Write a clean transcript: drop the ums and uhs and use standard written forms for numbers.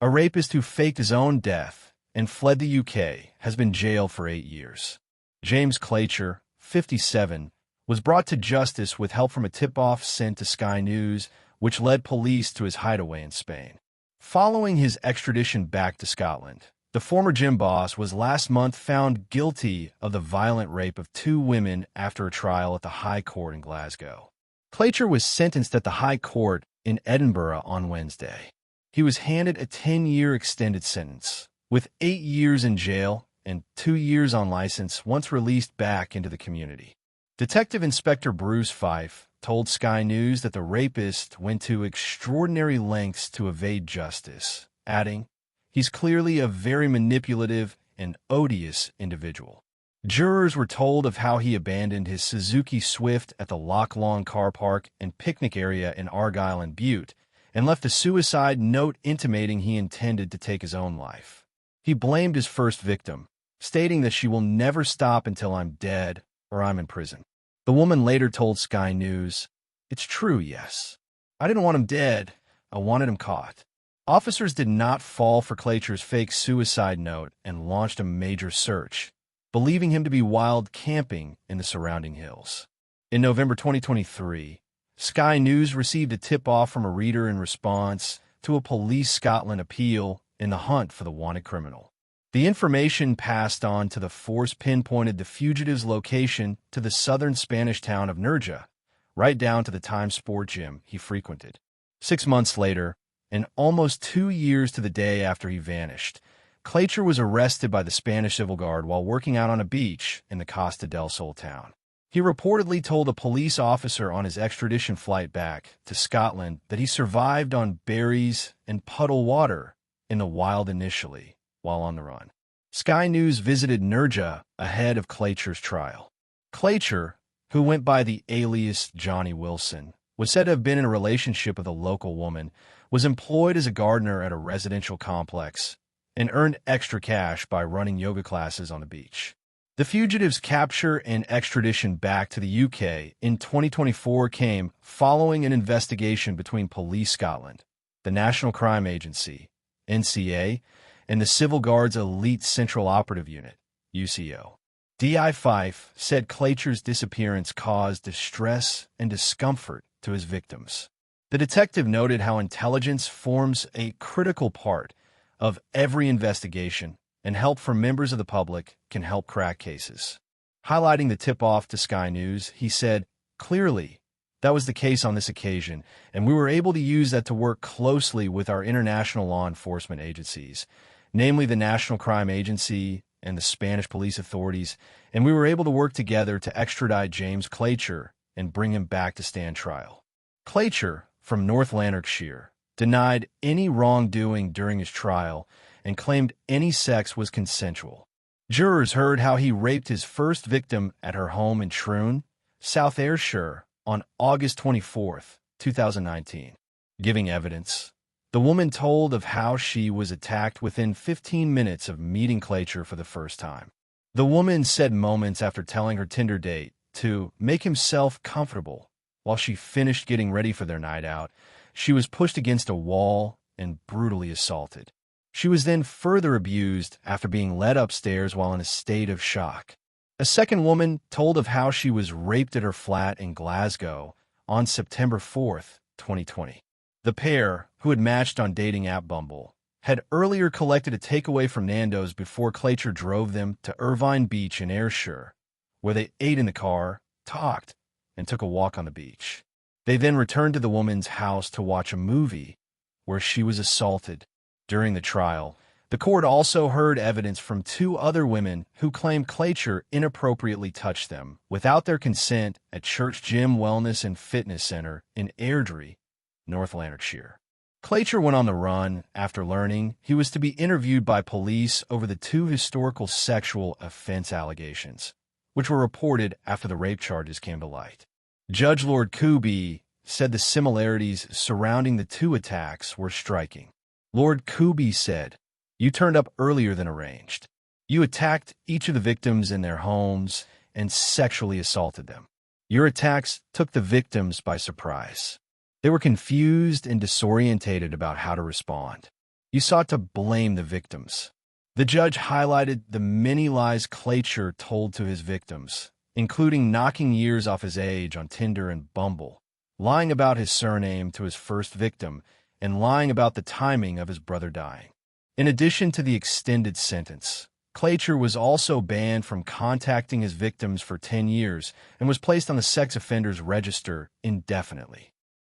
A rapist who faked his own death and fled the UK has been jailed for 8 years. James Clacher, 57, was brought to justice with help from a tip-off sent to Sky News, which led police to his hideaway in Spain. Following his extradition back to Scotland, the former gym boss was last month found guilty of the violent rape of 2 women after a trial at the High Court in Glasgow. Clacher was sentenced at the High Court in Edinburgh on Wednesday. He was handed a 10-year extended sentence, with 8 years in jail and 2 years on license once released back into the community. Detective Inspector Bruce Fife told Sky News that the rapist went to extraordinary lengths to evade justice, adding, "He's clearly a very manipulative and odious individual." Jurors were told of how he abandoned his Suzuki Swift at the Loch Long car park and picnic area in Argyll and Bute, and left a suicide note intimating he intended to take his own life. He blamed his first victim, stating that she will never stop until I'm dead or I'm in prison. The woman later told Sky News, "It's true, yes. I didn't want him dead. I wanted him caught." Officers did not fall for Clacher's fake suicide note and launched a major search, believing him to be wild camping in the surrounding hills. In November 2023, Sky News received a tip-off from a reader in response to a Police Scotland appeal in the hunt for the wanted criminal. The information passed on to the force pinpointed the fugitive's location to the southern Spanish town of Nerja, right down to the Times Sport gym he frequented. 6 months later, and almost 2 years to the day after he vanished, Clacher was arrested by the Spanish Civil Guard while working out on a beach in the Costa del Sol town. He reportedly told a police officer on his extradition flight back to Scotland that he survived on berries and puddle water in the wild initially, while on the run. Sky News visited Nerja ahead of Clacher's trial. Clacher, who went by the alias Johnny Wilson, was said to have been in a relationship with a local woman, was employed as a gardener at a residential complex, and earned extra cash by running yoga classes on the beach. The fugitive's capture and extradition back to the UK in 2024 came following an investigation between Police Scotland, the National Crime Agency, NCA, and the Civil Guard's Elite Central Operative Unit, UCO. DI Fife said Clacher's disappearance caused distress and discomfort to his victims. The detective noted how intelligence forms a critical part of every investigation, and help from members of the public can help crack cases. Highlighting the tip-off to Sky News, he said, "Clearly, that was the case on this occasion, and we were able to use that to work closely with our international law enforcement agencies, namely the National Crime Agency and the Spanish police authorities, and we were able to work together to extradite James Clacher and bring him back to stand trial." Clacher, from North Lanarkshire, denied any wrongdoing during his trial and claimed any sex was consensual. Jurors heard how he raped his first victim at her home in Troon, South Ayrshire, on August 24, 2019. Giving evidence, the woman told of how she was attacked within 15 minutes of meeting Clacher for the first time. The woman said moments after telling her Tinder date to make himself comfortable while she finished getting ready for their night out, she was pushed against a wall and brutally assaulted. She was then further abused after being led upstairs while in a state of shock. A second woman told of how she was raped at her flat in Glasgow on September 4, 2020. The pair, who had matched on dating app Bumble, had earlier collected a takeaway from Nando's before Clacher drove them to Irvine Beach in Ayrshire, where they ate in the car, talked, and took a walk on the beach. They then returned to the woman's house to watch a movie, where she was assaulted. During the trial, the court also heard evidence from 2 other women who claimed Clacher inappropriately touched them without their consent at Church Gym Wellness and Fitness Center in Airdrie, North Lanarkshire. Clacher went on the run after learning he was to be interviewed by police over the 2 historical sexual offense allegations, which were reported after the rape charges came to light. Judge Lord Kuby said the similarities surrounding the 2 attacks were striking. Lord Kuby said, "You turned up earlier than arranged. You attacked each of the victims in their homes and sexually assaulted them. Your attacks took the victims by surprise. They were confused and disorientated about how to respond. You sought to blame the victims. The judge highlighted the many lies Clacher told to his victims, including knocking years off his age on Tinder and Bumble, lying about his surname to his first victim, and lying about the timing of his brother dying. In addition to the extended sentence, Clacher was also banned from contacting his victims for 10 years and was placed on the sex offenders register indefinitely.